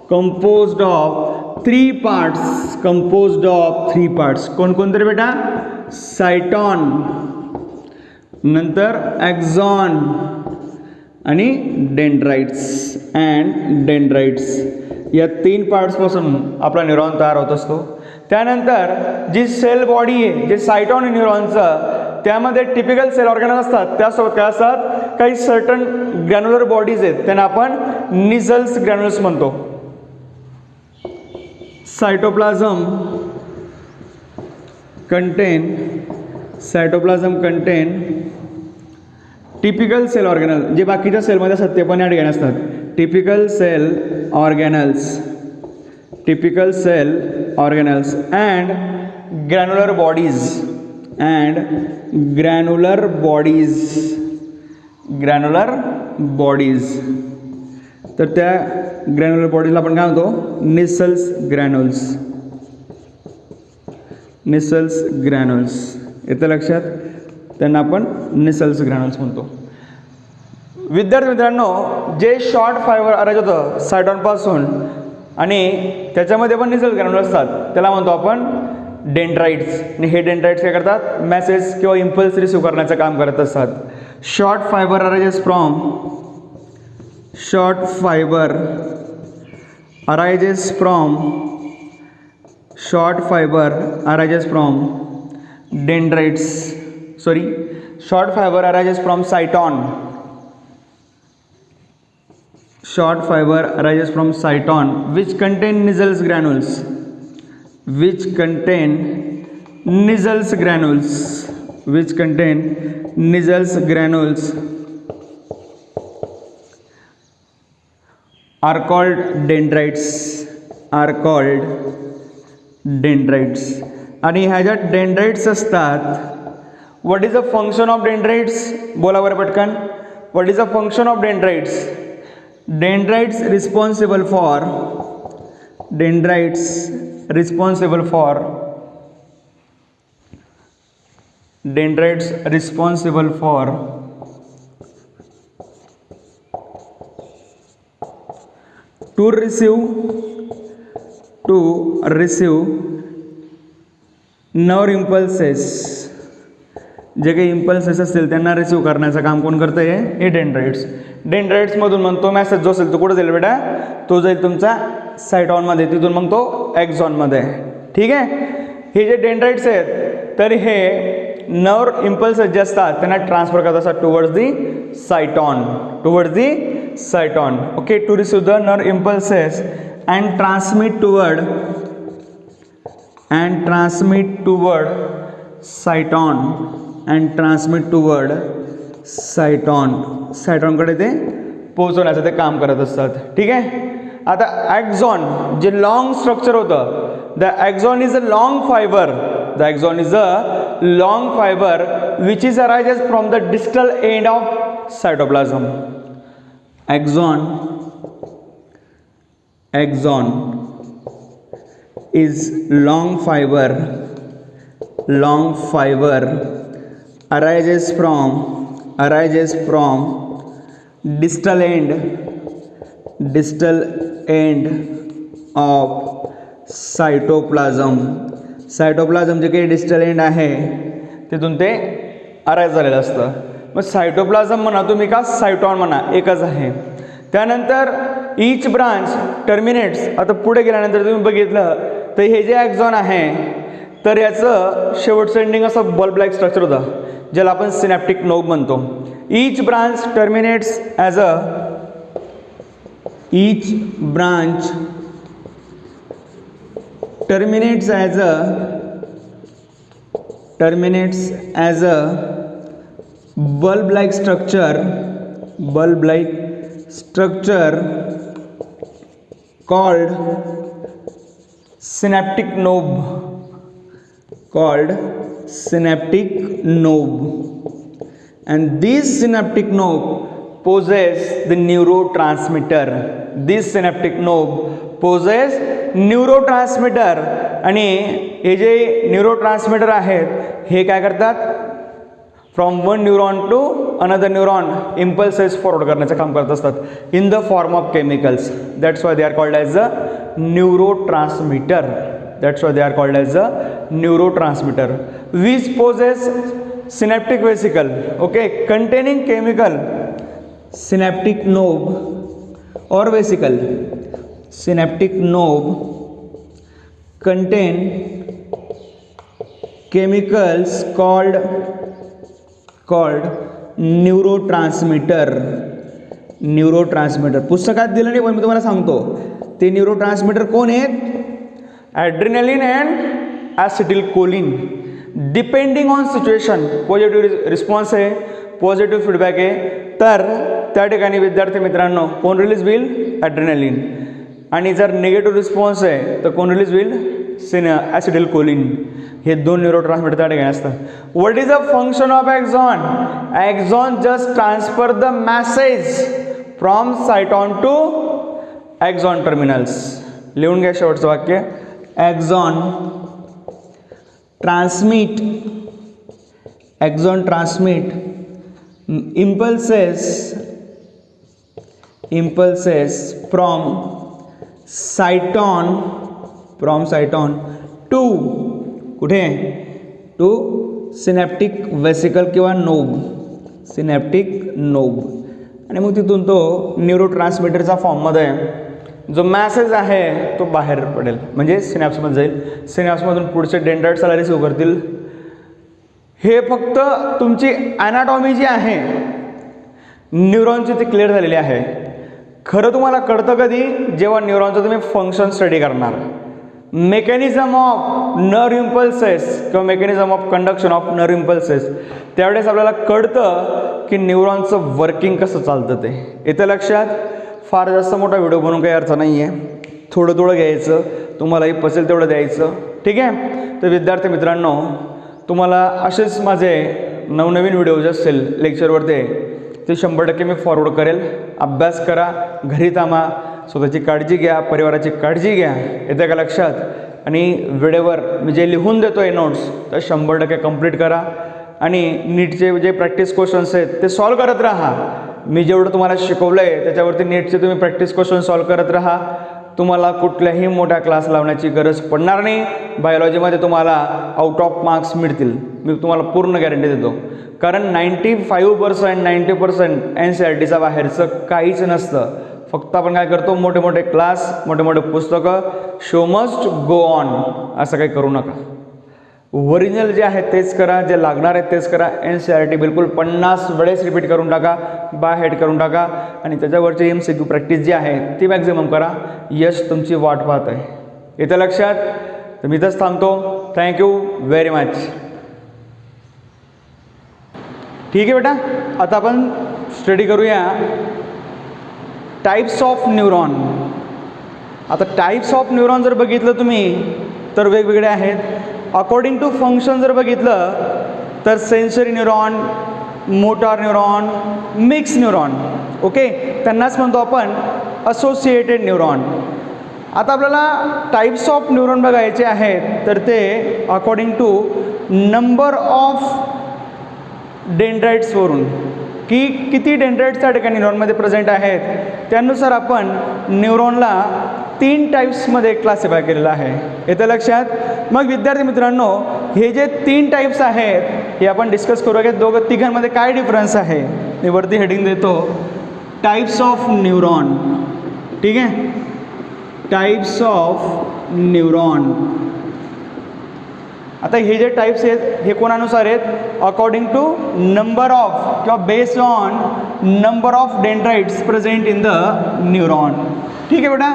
Composed of three parts. Composed of three parts. कोणकोणते बेटा? सायटॉन, नंतर ॲक्झॉन आणि डेंड्राइट्स या तीन पार्ट्सपासून आपला न्यूरॉन तयार होत असतो. त्यानंतर जी सेल बॉडी आहे जे सायटॉन न्यूरॉनचं त्यामध्ये टिपिकल सेल ऑर्गॅनल असतात, त्यासोबत काय असतात काही सर्टन ग्रॅन्युलर बॉडीज आहेत त्यांना आपण निझल्स ग्रॅन्युल्स म्हणतो. Cytoplasm contain typical cell organelle. जे बाकीच्या सेलमध्ये असतात ते पण या ठिकाणी असतात. Typical cell organelles and granular bodies. तर त्या ग्रॅन्युलर बॉडीजला आपण काय म्हणतो? Nissl's granules. येतं लक्षात. त्यांना आपण निसल्स ग्रॅन्युल्स म्हणतो. विद्यार्थी मित्रांनो, जे शॉर्ट फायबर अरेंज होतं सायटॉनपासून आणि त्याच्यामध्ये पण निसल्स ग्रॅन्युल्स असतात त्याला म्हणतो आपण डेंड्राइट्स. आणि हे डेंड्राइट्स काय करतात? मेसेज किंवा इम्पल्स रिसिव्ह करण्याचं काम करत असतात. Short fibre arises from short fiber, arises from dendrites, sorry, short fiber arises from cyton, short fiber arises from cyton which contain Nissls granules, which contain Nissls granules, which contain Nissls granules are called dendrites, are called dendrites. आणि ह्या ज्या dendrites असतात, what is the function of dendrites, बोला बरं पटकन, what is the function of dendrites. Dendrites responsible for, dendrites responsible for, dendrites responsible for to receive nerve impulses, जे काही impulses असतील त्यांना रिसीव्ह करण्याचं काम कोण करतं आहे, हे डेंड्राइट्स. डेंड्राइट्समधून मग तो मेसेज जो असेल तो कुठं जाईल बेटा, तो जाईल तुमचा सायटॉनमध्ये, तिथून मग तो एक्झॉनमध्ये. ठीक आहे. हे जे डेंड्राइट्स आहेत तर हे नर्व इम्पल्सेस जे असतात त्यांना ट्रान्सफर करत असतात towards the cyton, towards the cyton. Okay, to receive the nerve impulses and transmit toward cyton, and transmit toward cyton, cyton कडे ते पोहोचवण्याचं ते काम करत असतात. ठीक आहे. आता ॲक्झॉन जे लॉंग स्ट्रक्चर होतं, the axon is a long fibre, the axon is a long fibre which is arises from the distal end of cytoplasm. Axon is long fiber arises from distal end of cytoplasm. Cytoplasm जे काही distal end आहे तिथून ते arise झालेलं असतं. मग cytoplasm म्हणा तुम्ही का सायटॉन म्हणा एकच आहे. त्यानंतर ईच ब्रांच टर्मिनेट्स, आता पुढे गेल्यानंतर तुम्ही बघितलं तर हे जे ॲक्झॉन आहे तर याचं शेवटचं एंडिंग असं बल्ब लाईक स्ट्रक्चर होतं ज्याला आपण सिनॅप्टिक नोब म्हणतो. Each branch terminates as a, each branch terminates as a bulb like structure called synaptic knob, and this synaptic knob possess the neurotransmitter. This synaptic knob possess neurotransmitter, आणि हे जे neurotransmitter आहेत हे काय करतात, from one neuron to another neuron impulses forward करण्याचं काम करत असतात in the form of chemicals. That's why they are called as a neurotransmitter. That's why they are called as a neurotransmitter which possess synaptic vesicle, okay, containing chemical. Synaptic knob और vesicle, synaptic knob contain chemicals called neurotransmitter. पुस्तकात दिलं नाही पण मी तुम्हाला सांगतो ते neurotransmitter कोण आहेत, adrenaline and acetylcholine. Depending on situation, positive response आहे, पॉझिटिव्ह फीडबॅक आहे तर त्या ठिकाणी विद्यार्थी मित्रांनो कोण रिलीज होईल, ॲड्रिनलिन. आणि जर निगेटिव्ह रिस्पॉन्स आहे तर कोण रिलीज होईल, ॲसिटिलकोलिन. हे दोन न्यूरोट्रान्समीटर त्या ठिकाणी असतात. What is the function of axon, axon just transfer the message from cyton to axon terminals. लिहून घ्या शेवटचं वाक्य, axon transmit impulses from cyton to कुठे, टू सिनॅप्टिक वेसिकल किंवा नोब, सिनॅप्टिक नोब. आणि मग तिथून तो न्यूरोट्रान्समीटरच्या फॉर्ममध्ये जो मॅसेज आहे तो बाहेर पडेल, म्हणजे सिनॅप्समध्ये जाईल, सिनॅप्समधून पुढचे डेंड्राइट्सला रिसिव्ह करतील. हे फक्त तुमची ॲनाटॉमी जी आहे न्यूरॉनची ती क्लिअर झालेली आहे. खरं तुम्हाला कळतं कधी, जेव्हा न्यूरॉनचं तुम्ही फंक्शन स्टडी करणार. मेकॅनिझम ऑफ नर्व इम्पल्सेस किंवा mechanism of conduction of nerve impulses, त्यावेळेस आपल्याला कळतं की न्यूरॉनचं वर्किंग कसं चालतं ते. येतं लक्षात. फार जास्त मोठा व्हिडिओ बनवून काही अर्थ नाही आहे, थोडं थोडं घ्यायचं, तुम्हालाही पसेल तेवढं द्यायचं. ठीक आहे. तर विद्यार्थी मित्रांनो, तुम्हाला असेच माझे नवनवीन व्हिडिओज असतील लेक्चरवरती, ते 100% मी फॉरवर्ड करेल. अभ्यास करा, घरी थांबा, स्वतःची काळजी घ्या, परिवाराची काळजी घ्या. येतं का लक्षात. आणि वेळेवर मी जे लिहून देतो आहे नोट्स, तर 100% कंप्लीट करा. आणि नीटचे जे प्रॅक्टिस क्वेश्चन्स आहेत ते सॉल्व करत राहा. मी जेवढं तुम्हाला शिकवलं आहे त्याच्यावरती नीटचे तुम्ही प्रॅक्टिस क्वेश्चन सॉल्व करत राहा. तुम्हाला कुठल्याही मोठ्या क्लास लावण्याची गरज पडणार नाही. बायोलॉजीमध्ये तुम्हाला आउट ऑफ मार्क्स मिळतील, मी तुम्हाला पूर्ण गॅरंटी देतो. कारण 95% 90% NCERTचा बाहेरचं काहीच नसतं. फक्त आपण काय करतो, मोठे मोठे क्लास, मोठे मोठे पुस्तकं, शो मस्ट गो ऑन, असं काही करू नका. ओरिजिनल जे आहे तेच करा, जे लागणार आहे तेच करा. NCERT बिलकुल 50 वेळेस रिपीट करून टाका, बाय हेड करून टाका. आणि त्याच्यावरची MCQ प्रॅक्टिस जी आहे ती मॅक्झिमम करा. यश तुमची वाट पाहत आहे. येतं लक्षात. तर मी इथंच थांबतो. Thank you very much. ठीक आहे बेटा, आता आपण स्टडी करूया टाइप्स ऑफ न्यूरॉन. आता टाइप्स ऑफ न्यूरॉन जर बघितलं तुम्ही तर वेगवेगळे आहेत. अकॉर्डिंग टू फंक्शन जर बघितलं तर sensory neuron, motor neuron, mix neuron. Okay, त्यांनाच म्हणतो आपण असोसिएटेड न्यूरॉन. आता आपल्याला टाइप्स ऑफ न्यूरॉन बघायचे आहेत तर ते अकॉर्डिंग टू नंबर ऑफ डेंड्राइट्सवरून, की किती डेंड्राइट्स त्या ठिकाणी न्यूरॉनमध्ये प्रेझेंट आहेत, त्यानुसार आपण न्यूरॉनला 3 टाईप्समध्ये क्लासिफाय केलेलं आहे. येतं लक्षात. मग विद्यार्थी मित्रांनो, हे जे 3 टाईप्स आहेत हे आपण डिस्कस करूया की तिघांमध्ये काय डिफरन्स आहे. मी वरती हेडिंग देतो, टाईप्स ऑफ न्यूरॉन. ठीक आहे, टाईप्स ऑफ न्यूरॉन. आता हे जे टाईप्स आहेत हे कोणानुसार आहेत, अकॉर्डिंग टू नंबर ऑफ किंवा based on number of dendrites present in the neuron. ठीक आहे बेटा.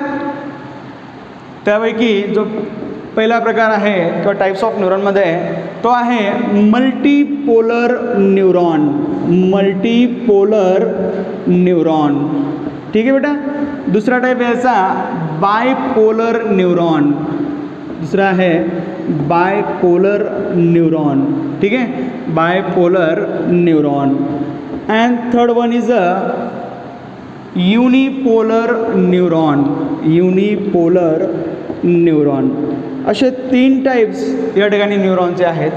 त्यापैकी जो पहिला प्रकार आहे किंवा टाईप्स ऑफ न्यूरॉनमध्ये तो आहे मल्टीपोलर न्यूरॉन. Multipolar neuron. ठीक आहे बेटा. दुसरा टाईप याचा बायपोलर न्यूरॉन. दुसरा आहे बायपोलर न्यूरॉन. ठीक आहे, bipolar neuron. And third one is a unipolar neuron. Unipolar neuron. असे 3 टाईप्स या ठिकाणी न्यूरॉनचे आहेत.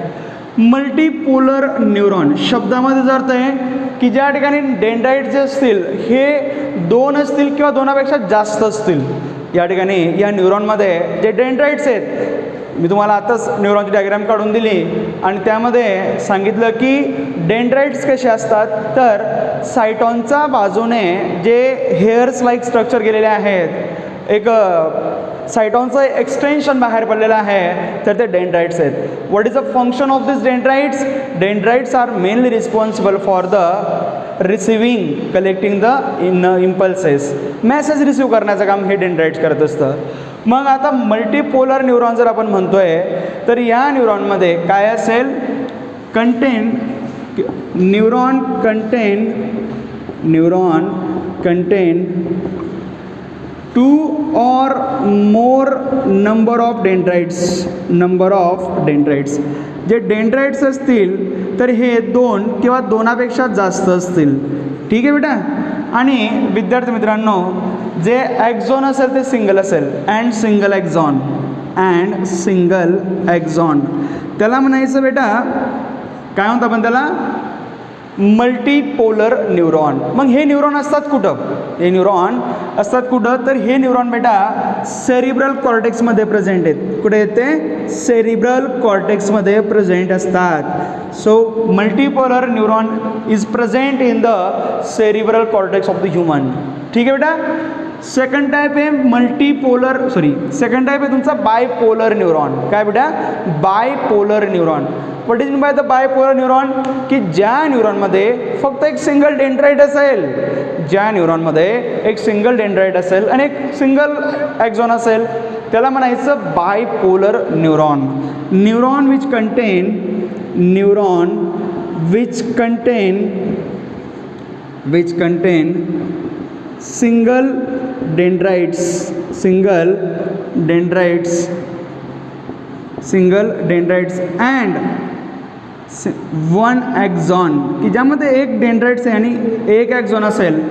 मल्टीपोलर न्यूरॉन शब्दामध्ये अर्थ आहे की ज्या ठिकाणी डेंड्राइट्स असतील हे 2 असतील किंवा 2पेक्षा जास्त असतील. या ठिकाणी या न्यूरॉनमध्ये जे डेंड्राइट्स आहेत, मी तुम्हाला आताच न्यूरॉनची डायग्राम काढून दिली आणि त्यामध्ये सांगितलं की डेंड्राइट्स कसे असतात, तर सायटॉनच्या बाजूने जे हेअर्स लाईक स्ट्रक्चर गेलेले आहेत, एक सायटॉनचं एक्सटेन्शन बाहेर पडलेलं आहे, तर ते डेंड्राइट्स आहेत. What is the function of this dendrites? Dendrites are mainly responsible for the receiving collecting the impulses. Message receive करण्याचं काम हे डेंड्राइट्स करत असतं. मग आता मल्टीपोलर न्यूरॉन जर आपण म्हणतोय तर या न्यूरॉनमध्ये काय असेल, neuron content 2 or more number of dendrites. जे डेंड्राइट्स असतील तर हे 2 किंवा 2पेक्षा जास्त असतील. ठीक आहे बेटा. आणि विद्यार्थी मित्रांनो, जे ॲक्झॉन असेल ते सिंगल असेल. अँड सिंगल ॲक्झॉन त्याला म्हणायचं बेटा काय म्हणतो आपण त्याला, मल्टीपोलर न्यूरॉन. मग हे न्यूरॉन असतात कुठं? हे न्यूरॉन असतात कुठं, तर हे न्यूरॉन बेटा सेरिब्रल कॉर्टेक्समध्ये प्रेझेंट आहेत. कुठे येते? सेरिब्रल कॉर्टेक्समध्ये प्रेझेंट असतात. So multipolar neuron is present in the cerebral cortex of the human. ठीक आहे बेटा. सेकंड टाईप आहे सेकंड टाईप आहे तुमचा बायपोलर न्यूरॉन. काय बेटा? Bipolar neuron. What is mean by the bipolar neuron? की ज्या न्यूरॉनमध्ये फक्त एक सिंगल डेंड्राइट असेल, ज्या न्यूरॉनमध्ये एक सिंगल डेंड्राइट असेल आणि एक सिंगल ॲक्झॉन असेल, त्याला म्हणायचं bipolar neuron. Neuron which contain single dendrites and one axon, की ज्यामध्ये एक डेंड्राइट्स आहे आणि एक ॲक्झॉन असेल,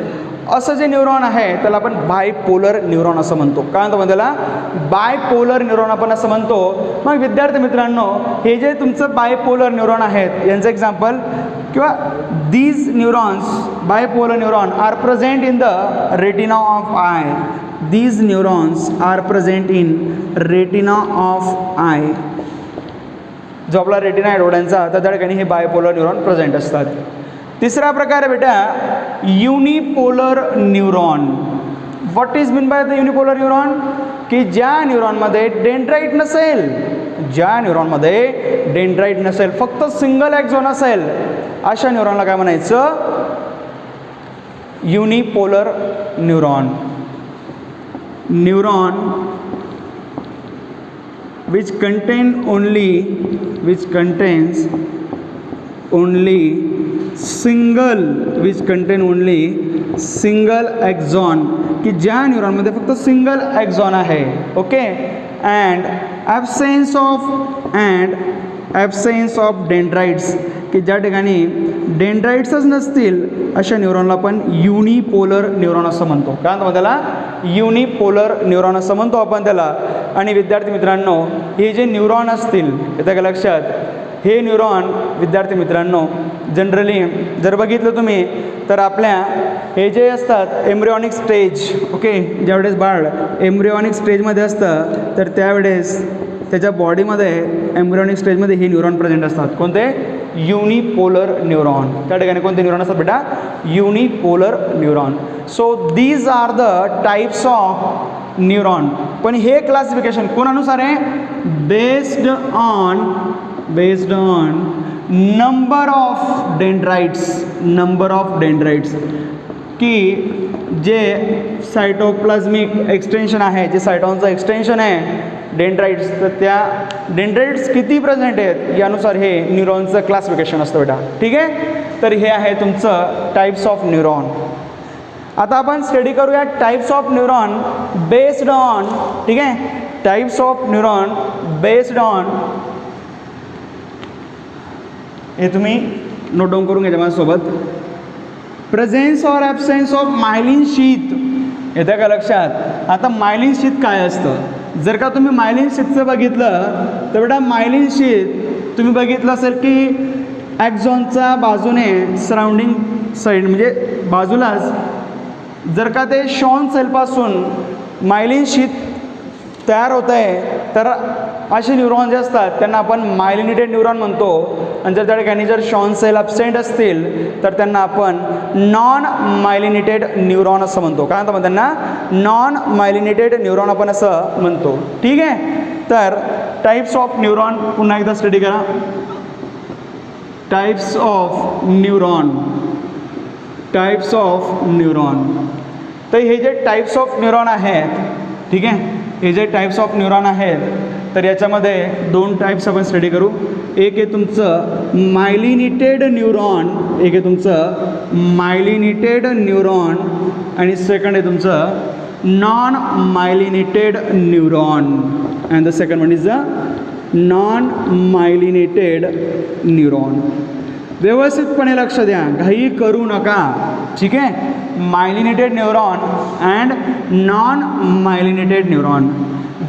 असं जे न्यूरॉन आहे त्याला आपण बायपोलर न्यूरॉन असं म्हणतो. काय म्हणतो त्याला? बायपोलर न्यूरॉन आपण असं म्हणतो. मग विद्यार्थी मित्रांनो, हे जे तुमचं बायपोलर न्यूरॉन आहेत यांचं एक्झाम्पल किंवा these neurons, bipolar neuron are present in the retina of eye. These neurons are present in retina of eye. जो आपला रेटिना आहे डोळ्यांचा, तर त्या ठिकाणी हे बायपोलर न्यूरॉन प्रेझेंट असतात. तिसरा प्रकार आहे बेटा unipolar neuron. What is mean by the unipolar neuron? की ज्या न्यूरॉनमध्ये डेंड्राइट नसेल, फक्त सिंगल ॲक्झॉन असेल, अशा न्यूरॉनला काय म्हणायचं? Unipolar neuron. Neuron which contains only single axon, की ज्या न्यूरॉनमध्ये फक्त सिंगल ॲक्झॉन आहे. Okay. And absence of dendrites, की ज्या ठिकाणी डेंड्राइट्सच नसतील अशा न्यूरॉनला आपण युनिपोलर न्यूरॉन असं म्हणतो. काय म्हणतो त्याला? युनिपोलर न्यूरॉन असं म्हणतो आपण त्याला. आणि विद्यार्थी मित्रांनो, हे जे न्यूरॉन असतील, येतं का लक्षात? हे न्यूरॉन विद्यार्थी मित्रांनो जनरली जर बघितलं तुम्ही तर आपल्या हे जे असतात एम्ब्रियॉनिक स्टेज, ओके, ज्यावेळेस बाळ एम्ब्रियॉनिक स्टेजमध्ये असतं तर त्यावेळेस त्याच्या बॉडीमध्ये एम्ब्रियॉनिक स्टेजमध्ये हे न्यूरॉन प्रेझेंट असतात. कोणते? Unipolar neuron. त्या ठिकाणी कोणते न्यूरॉन असतात बेटा? Unipolar neuron. So these are the types of neuron. पण हे क्लासिफिकेशन कोणानुसार आहे? Based on number of dendrites, की जे सायटोप्लाझ्मिक एक्सटेन्शन आहे, जे सायटॉनचं एक्सटेन्शन आहे डेंड्राइट्स, तर त्या डेंड्राइट्स किती प्रेझेंट आहेत यानुसार हे न्यूरॉनचं क्लासिफिकेशन असतं बेटा. ठीक आहे. तर हे आहे तुमचं टाईप्स ऑफ न्यूरॉन. आता आपण स्टडी करूया types of neuron based on. ठीक आहे. Types of neuron based on, हे तुम्ही नोट डाऊन करून घ्या माझ्यासोबत. Presence or absence of myelin sheath. येतं का लक्षात? आता मायलिन शीथ काय असतं? जर का तुम्ही मायलिन शीथचं बघितलं तर बेटा मायलिन शीथ तुम्ही बघितलं असेल की ॲक्झॉनच्या बाजूने सराउंडिंग साईड म्हणजे बाजूलाच जर का ते शॉन सेलपासून मायलिन शीथ तयार होत आहे तर असे न्यूरॉन जे असतात त्यांना आपण मायलिनेटेड न्यूरॉन म्हणतो. आणि जर त्या ठिकाणी जर शॉन सेल ॲब्सेंट असतील तर त्यांना आपण नॉन मायलिनेटेड न्यूरॉन असं म्हणतो. काय म्हणतो त्यांना? नॉन मायलिनेटेड न्यूरॉन आपण असं म्हणतो. ठीक आहे. तर टाईप्स ऑफ न्यूरॉन पुन्हा एकदा स्टडी करा. Types of neuron. तर हे जे टाईप्स ऑफ न्यूरॉन आहेत, ठीक आहे, हे जे टाईप्स ऑफ न्यूरॉन आहेत तर याच्यामध्ये दोन टाईप्स आपण स्टडी करू. एक आहे तुमचं मायलिनेटेड न्यूरॉन आणि सेकंड आहे तुमचं non myelinated neuron. And the second one is the non myelinated neuron. व्यवस्थितपणे लक्ष द्या, घाई करू नका. ठीक आहे. Myelinated neuron and non myelinated neuron.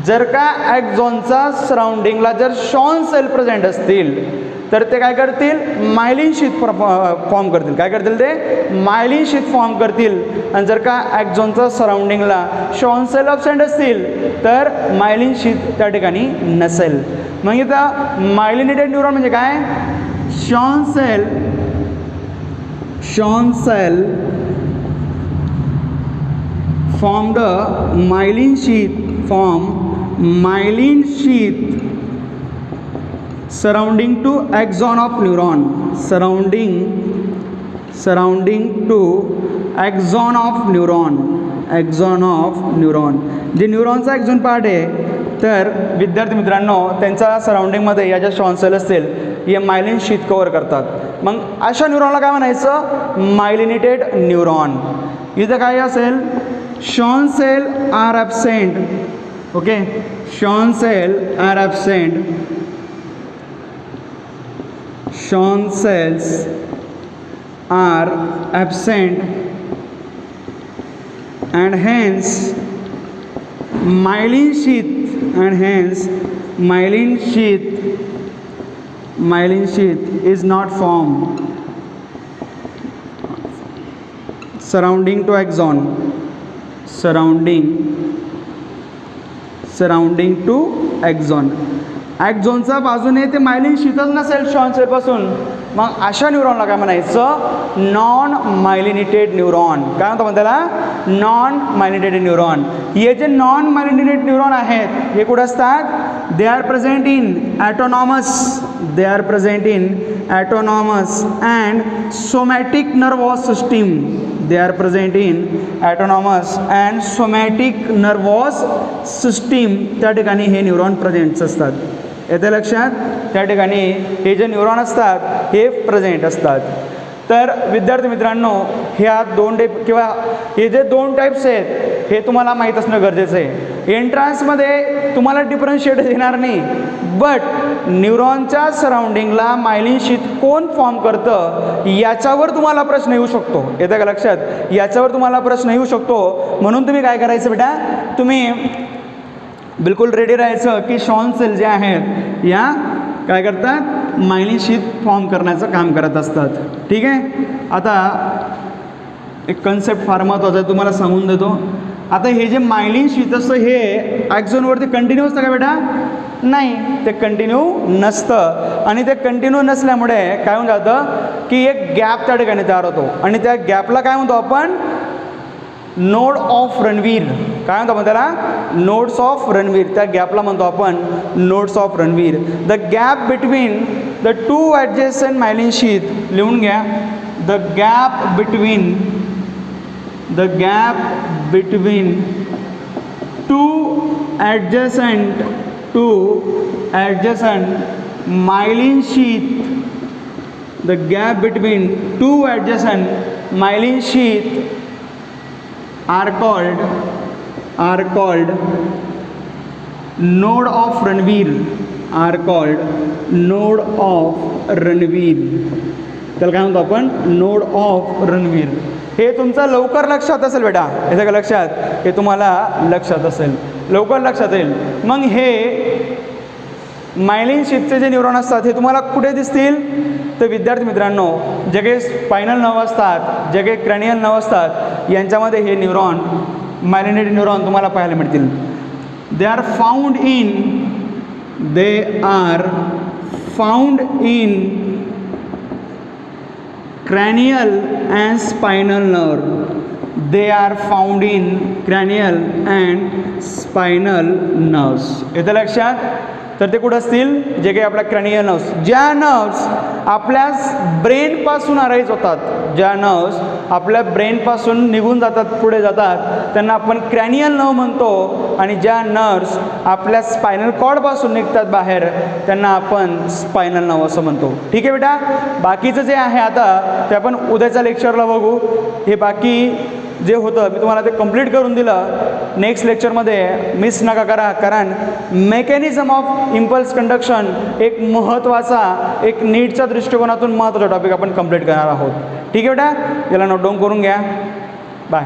जर का ॲक्झॉनचा सराउंडिंगला जर शॉन सेल प्रेझेंट असतील तर ते काय करतील? मायलिन शीथ फॉर्म करतील. काय करतील ते? मायलिन शीथ फॉर्म करतील. आणि जर का ॲक्झॉनचा सराउंडिंगला शॉन सेल ॲब्सेंट असतील तर मायलिन शीथ त्या ठिकाणी नसेल. मग इथं मायलिनेटेड न्यूरॉन म्हणजे काय? Schwann cell form the myelin sheath surrounding to axon of neuron, surrounding to axon of neuron. जे न्यूरॉनचा एक्झॉन पार्ट आहे, तर विद्यार्थी मित्रांनो त्यांच्या सराउंडिंगमध्ये या ज्या शॉन सेल असतील हे मायलिन शीथ कव्हर करतात. मग अशा न्यूरॉनला काय म्हणायचं? Myelinated neuron. इथं काय असेल? Schwann cell are absent. Okay, Schwann cell are absent. Schwann cells are absent and hence myelin sheath is not formed surrounding to axon, surrounding to axon. ॲक्झॉनचा बाजूने ते मायलिन शीथच नसेल शॉन सेलपासून, मग अशा न्यूरॉनला काय म्हणायचं? Non myelinated neuron. काय म्हणतो आपण त्याला? Non myelinated neuron. हे जे नॉन मायलिनेटेड न्यूरॉन आहेत हे कुठे असतात? They are present in autonomous and somatic nervous system. They are present in autonomous and somatic nervous system. त्या ठिकाणी हे न्यूरॉन प्रेझेंट्स असतात. येते लक्षात? त्या ठिकाणी हे जे न्यूरॉन असतात हे प्रेझेंट असतात. तर विद्यार्थी मित्रांनो ह्या दोन टाईप किंवा हे जे दोन टाईप्स आहेत हे तुम्हाला माहीत असणं गरजेचं आहे. एंट्रान्समध्ये तुम्हाला डिफरन्शिएट येणार नाही, बट न्यूरॉनच्या सराउंडिंगला मायलिन शीथ कोण फॉर्म करतं याच्यावर तुम्हाला प्रश्न येऊ शकतो. येतं का लक्षात? याच्यावर तुम्हाला प्रश्न येऊ शकतो. म्हणून तुम्ही काय करायचं बेटा? तुम्ही बिलकुल रेडी राहायचं की शॉन सेल जे आहेत या काय करतात? मायलिन शीथ फॉर्म करण्याचं काम करत असतात. ठीक आहे. आता एक कन्सेप्ट फार महत्त्वाचा आहे, तुम्हाला सांगून देतो. आता हे जे मायलिन शीथ असतं हे ॲक्झॉनवरती कंटिन्यू असतं का बेटा? नाही, ते कंटिन्यू नसतं. आणि ते कंटिन्यू नसल्यामुळे काय होऊन जातं की एक गॅप त्या ठिकाणी तयार होतो आणि त्या गॅपला काय म्हणतो आपण? Node of Ranvier. काय म्हणतो आपण त्याला? Nodes of Ranvier. त्या गॅपला म्हणतो आपण nodes of Ranvier. The gap between the two adjacent myelin sheath. लिहून घ्या. The gap between two adjacent myelin sheath. The gap between two adjacent myelin sheath are called node of Ranvier. त्याला काय म्हणतो आपण? Node of Ranvier. हे तुमचं लवकर लक्षात असेल बेटा. येतं का लक्षात? हे तुम्हाला लक्षात असेल, लवकर लक्षात येईल. मग हे मायलिन शीथचे जे न्यूरॉन असतात हे तुम्हाला कुठे दिसतील? तर विद्यार्थी मित्रांनो जे काही स्पायनल नर्व असतात, जे काही क्रॅनियल नर्व असतात यांच्यामध्ये हे न्यूरॉन मायलिनेटेड न्यूरॉन तुम्हाला पाहायला मिळतील. They are found in cranial and spinal nerve. They are found in cranial and spinal nerves. येतं लक्षात? तर ते कुठं असतील? जे काही आपल्या क्रॅनियल नर्व्स, ज्या नर्व्स आपल्या ब्रेनपासून अराईज होतात, ज्या नर्व्स आपल्या ब्रेनपासून निघून जातात, पुढे जातात, त्यांना आपण क्रॅनियल नर्व म्हणतो. आणि ज्या नर्व्स आपल्या स्पायनल कॉर्डपासून निघतात बाहेर त्यांना आपण स्पायनल नर्व असं म्हणतो. ठीक आहे बेटा. बाकीचं जे आहे आता ते आपण उद्याच्या लेक्चरला बघू. हे बाकी जे होतं मी तुम्हाला ते कंप्लीट करून दिलं. नेक्स्ट लेक्चरमध्ये मिस नका करा, कारण मेकॅनिझम ऑफ इम्पल्स कंडक्शन एक महत्त्वाचा, एक नीटच्या दृष्टिकोनातून महत्त्वाचा टॉपिक आपण कंप्लीट करणार आहोत. ठीक आहे बेटा. याला नोट डाऊन करून घ्या. बाय.